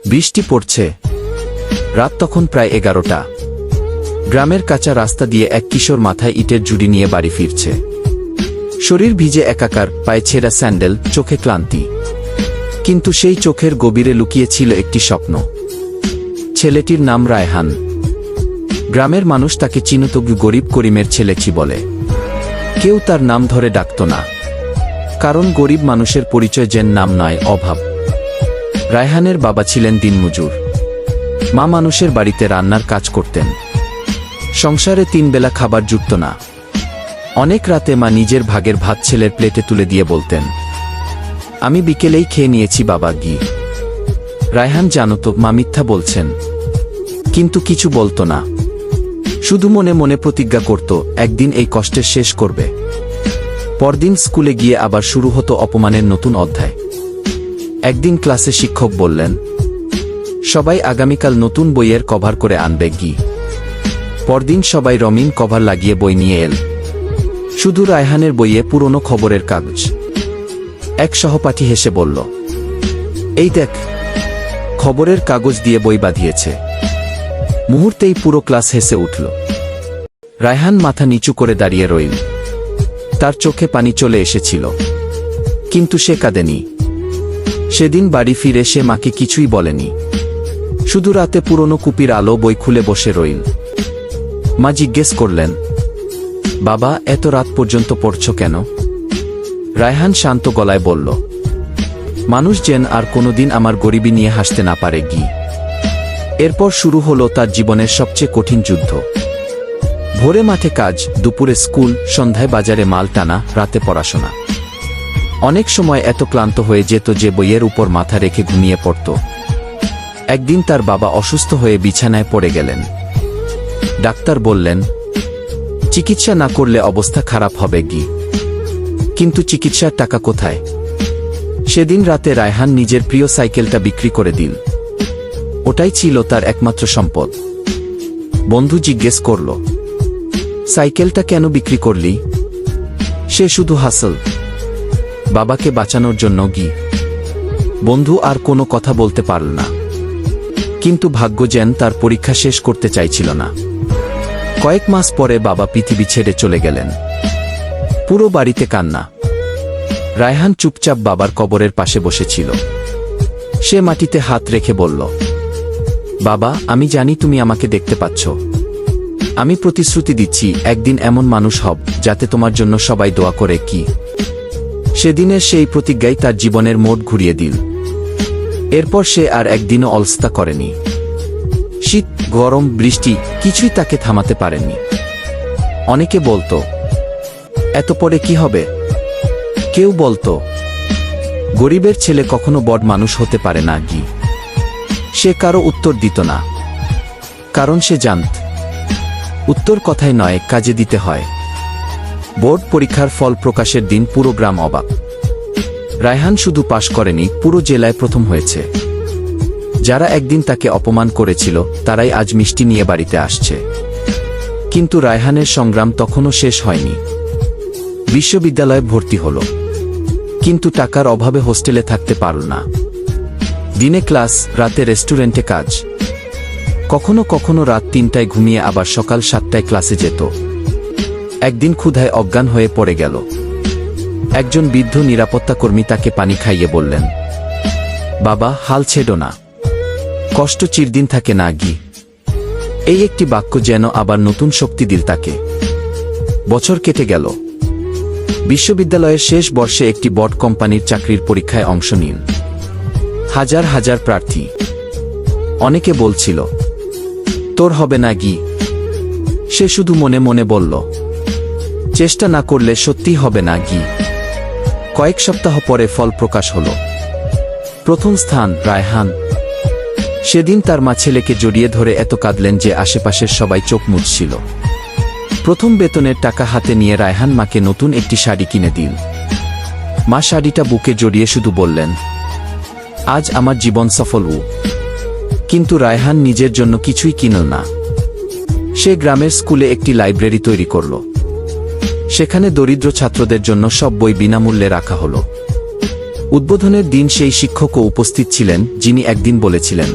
বৃষ্টি পড়ছে। রাত তখন প্রায় 11টা। গ্রামের কাঁচা রাস্তা দিয়ে এক কিশোর মাথায় ইটের ঝুড়ি নিয়ে বাড়ি ফিরছে। শরীর ভিজে একাকার, পায়ে ছেঁড়া স্যান্ডেল, চোখে ক্লান্তি। কিন্তু সেই চোখের গভীরে লুকিয়ে ছিল একটি স্বপ্ন। ছেলেটির নাম রায়হান। গ্রামের মানুষ তাকে চিনত গরিব করিমের ছেলেছি বলে। কেউ তার নাম ধরে ডাকত না, কারণ গরিব মানুষের পরিচয় যেন নাম নয়, অভাব। রায়হানের বাবা ছিলেন দিনমজুর। মা মানুষের বাড়িতে রান্নার কাজ করতেন। সংসারে 3 বেলা খাবার জুটত না। অনেক রাতে মা নিজের ভাগের ভাত ছেলের প্লেটে তুলে দিয়ে বলতেন, আমি বিকেলেই খেয়ে নিয়েছি বাবা, গি। রায়হান জানত মা মিথ্যা বলছেন, কিন্তু কিছু বলত না। শুধু মনে মনে প্রতিজ্ঞা করত একদিন এই কষ্টের শেষ করবে। পরদিন স্কুলে গিয়ে আবার শুরু হতো অপমানের নতুন অধ্যায়। একদিন ক্লাসে শিক্ষক বললেন, সবাই আগামীকাল নতুন বইয়ের কভার করে আনবে, গি। পরদিন সবাই রঙিন কভার লাগিয়ে বই নিয়ে এল। শুধু রায়হানের বইয়ে পুরনো খবরের কাগজ। এক সহপাঠী হেসে বলল, এই দেখ, খবরের কাগজ দিয়ে বই বাঁধিয়েছে। মুহূর্তেই পুরো ক্লাস হেসে উঠল। রায়হান মাথা নিচু করে দাঁড়িয়ে রইল। তার চোখে পানি চলে এসেছিল, কিন্তু সে কাঁদেনি। সেদিন বাড়ি ফিরে সে মাকে কিছুই বলেনি। শুধু রাতে পুরনো কুপির আলো বই খুলে বসে রইল। মা জিজ্ঞেস করলেন, বাবা, এত রাত পর্যন্ত পড়ছ কেন? রায়হান শান্ত গলায় বলল, মানুষ যেন আর কোনোদিন আমার গরিবি নিয়ে হাসতে না পারে, গি। এরপর শুরু হলো তার জীবনের সবচেয়ে কঠিন যুদ্ধ। ভোরে মাঠে কাজ, দুপুরে স্কুল, সন্ধ্যায় বাজারে মাল টানা, রাতে পড়াশোনা। অনেক সময় এত ক্লান্ত হয়ে যেত যে বইয়ের উপর মাথা রেখে ঘুমিয়ে পড়ত। একদিন তার বাবা অসুস্থ হয়ে বিছানায় পড়ে গেলেন। ডাক্তার বললেন, চিকিৎসা না করলে অবস্থা খারাপ হবে, গি। কিন্তু চিকিৎসার টাকা কোথায়? সেদিন রাতে রায়হান নিজের প্রিয় সাইকেলটা বিক্রি করে দিল। ওটাই ছিল তার একমাত্র সম্পদ। বন্ধু জিজ্ঞেস করল, সাইকেলটা কেন বিক্রি করলি? সে শুধু হাসল, বাবাকে বাঁচানোর জন্য, গি। বন্ধু আর কোনো কথা বলতে পারল না। কিন্তু ভাগ্য যেন তার পরীক্ষা শেষ করতে চাইছিল না। কয়েক মাস পরে বাবা পৃথিবী ছেড়ে চলে গেলেন। পুরো বাড়িতে কান্না। রায়হান চুপচাপ বাবার কবরের পাশে বসেছিল। সে মাটিতে হাত রেখে বলল, বাবা, আমি জানি তুমি আমাকে দেখতে পাচ্ছ। আমি প্রতিশ্রুতি দিচ্ছি একদিন এমন মানুষ হব যাতে তোমার জন্য সবাই দোয়া করে, কি। সেদিনের সেই প্রতিজ্ঞাই তার জীবনের মোড় ঘুরিয়ে দিল। এরপর সে আর একদিনও অলসতা করেনি। শীত, গরম, বৃষ্টি কিছুই তাকে থামাতে পারেনি। অনেকে বলতো, এত পরে কি হবে? কেউ বলতো, গরিবের ছেলে কখনো বড় মানুষ হতে পারে না, গি। সে কারো উত্তর দিত না, কারণ সে জানত উত্তর কথায় নয়, কাজে দিতে হয়। বোর্ড পরীক্ষার ফল প্রকাশের দিন পুরো গ্রাম অবাক। রায়হান শুধু পাশ করেনি, পুরো জেলায় প্রথম হয়েছে। যারা একদিন তাকে অপমান করেছিল তারাই আজ মিষ্টি নিয়ে বাড়িতে আসছে। কিন্তু রায়হানের সংগ্রাম তখনও শেষ হয়নি। বিশ্ববিদ্যালয়ে ভর্তি হল, কিন্তু টাকার অভাবে হোস্টেলে থাকতে পারল না। দিনে ক্লাস, রাতে রেস্টুরেন্টে কাজ। কখনো কখনো রাত 3টায় ঘুমিয়ে আবার সকাল 7টায় ক্লাসে যেত। একদিন ক্ষুধায় অজ্ঞান হয়ে পড়ে গেল। একজন বৃদ্ধ নিরাপত্তাকর্মী তাকে পানি খাইয়ে বললেন, বাবা, হাল ছেড়ো না, কষ্ট চিরদিন থাকে না, গি। এই একটি বাক্য যেন আবার নতুন শক্তি দিল তাকে। বছর কেটে গেল। বিশ্ববিদ্যালয়ের শেষ বর্ষে একটি বড় কোম্পানির চাকরির পরীক্ষায় অংশ নিল। হাজার হাজার প্রার্থী। অনেকে বলছিল, তোর হবে না, গি। সে শুধু মনে মনে বলল, চেষ্টা না করলে সত্যি হবে না, গি। কয়েক সপ্তাহ পরে ফল প্রকাশ হল। প্রথম স্থান রায়হান। সেদিন তার মা ছেলেকে জড়িয়ে ধরে এত কাঁদলেন যে আশেপাশের সবাই চোখ মুছছিল। প্রথম বেতনের টাকা হাতে নিয়ে রায়হান মাকে নতুন একটি শাড়ি কিনে দিল। মা শাড়িটা বুকে জড়িয়ে শুধু বললেন, আজ আমার জীবন সফল। কিন্তু রায়হান নিজের জন্য কিছুই কিনল না। সে গ্রামের স্কুলে একটি লাইব্রেরি তৈরি করল। সেখানে দরিদ্র ছাত্রদের জন্য সব বই বিনামূল্যে রাখা হলো। উদ্বোধনের দিন সেই শিক্ষকও উপস্থিত ছিলেন, যিনি একদিন বলেছিলেন,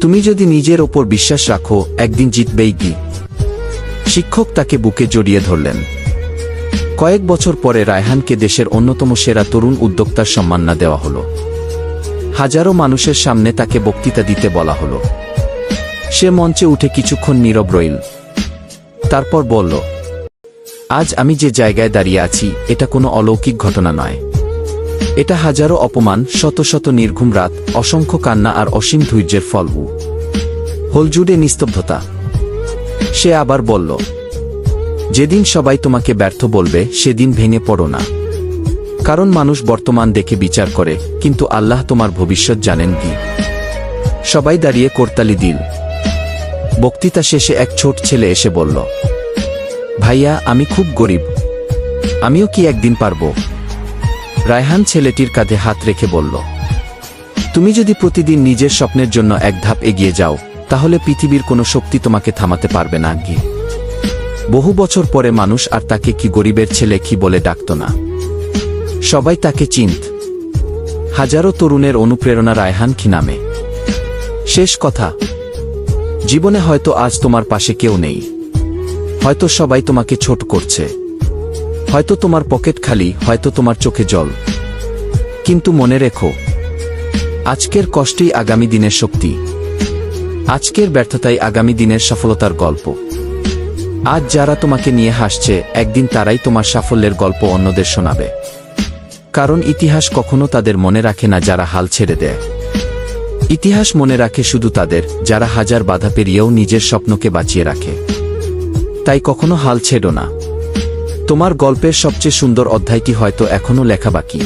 তুমি যদি নিজের ওপর বিশ্বাস রাখো, একদিন জিতবেই কি। শিক্ষক তাকে বুকে জড়িয়ে ধরলেন। কয়েক বছর পরে রায়হানকে দেশের অন্যতম সেরা তরুণ উদ্যোক্তার সম্মাননা দেওয়া হলো। হাজারো মানুষের সামনে তাকে বক্তৃতা দিতে বলা হলো। সে মঞ্চে উঠে কিছুক্ষণ নীরব রইল। তারপর বলল, আজ আমি যে জায়গায় দাঁড়িয়ে আছি, এটা কোনো অলৌকিক ঘটনা নয়। এটা হাজারো অপমান, শত শত নির্ঘুম রাত, অসংখ্য কান্না আর অসীম ধৈর্যের ফল। হল জুড়ে নিস্তব্ধতা। সে আবার বলল, যেদিন সবাই তোমাকে ব্যর্থ বলবে, সেদিন ভেঙে পড়ো না। কারণ মানুষ বর্তমান দেখে বিচার করে, কিন্তু আল্লাহ তোমার ভবিষ্যৎ জানেন কি। সবাই দাঁড়িয়ে করতালি দিল। বক্তৃতা শেষে এক ছোট ছেলে এসে বলল, ভাইয়া, আমি খুব গরিব, আমিও কি একদিন পারব? রায়হান ছেলেটির কাঁধে হাত রেখে বলল, তুমি যদি প্রতিদিন নিজের স্বপ্নের জন্য এক ধাপ এগিয়ে যাও, তাহলে পৃথিবীর কোনো শক্তি তোমাকে থামাতে পারবে না। কি বহু বছর পরে মানুষ আর তাকে কি গরিবের ছেলে কি বলে ডাকত না। সবাই তাকে চিনত। হাজারো তরুণের অনুপ্রেরণা রায়হান কি নামে। শেষ কথা, জীবনে হয়তো আজ তোমার পাশে কেউ নেই, হয়তো সবাই তোমাকে ছোট করছে, হয়তো তোমার পকেট খালি, হয়তো তোমার চোখে জল, কিন্তু মনে রেখো, আজকের কষ্টই আগামী দিনের শক্তি। আজকের ব্যর্থতাই আগামী দিনের সফলতার গল্প। আজ যারা তোমাকে নিয়ে হাসছে, একদিন তারাই তোমার সাফল্যের গল্প অন্যদের শোনাবে। কারণ ইতিহাস কখনো তাদের মনে রাখে না যারা হাল ছেড়ে দেয়। ইতিহাস মনে রাখে শুধু তাদের, যারা হাজার বাধা পেরিয়েও নিজের স্বপ্নকে বাঁচিয়ে রাখে। তাই কখনো হাল ছেড়ো না। তোমার গল্পের সবচেয়ে সুন্দর অধ্যায়টি হয়তো এখনো লেখা বাকি।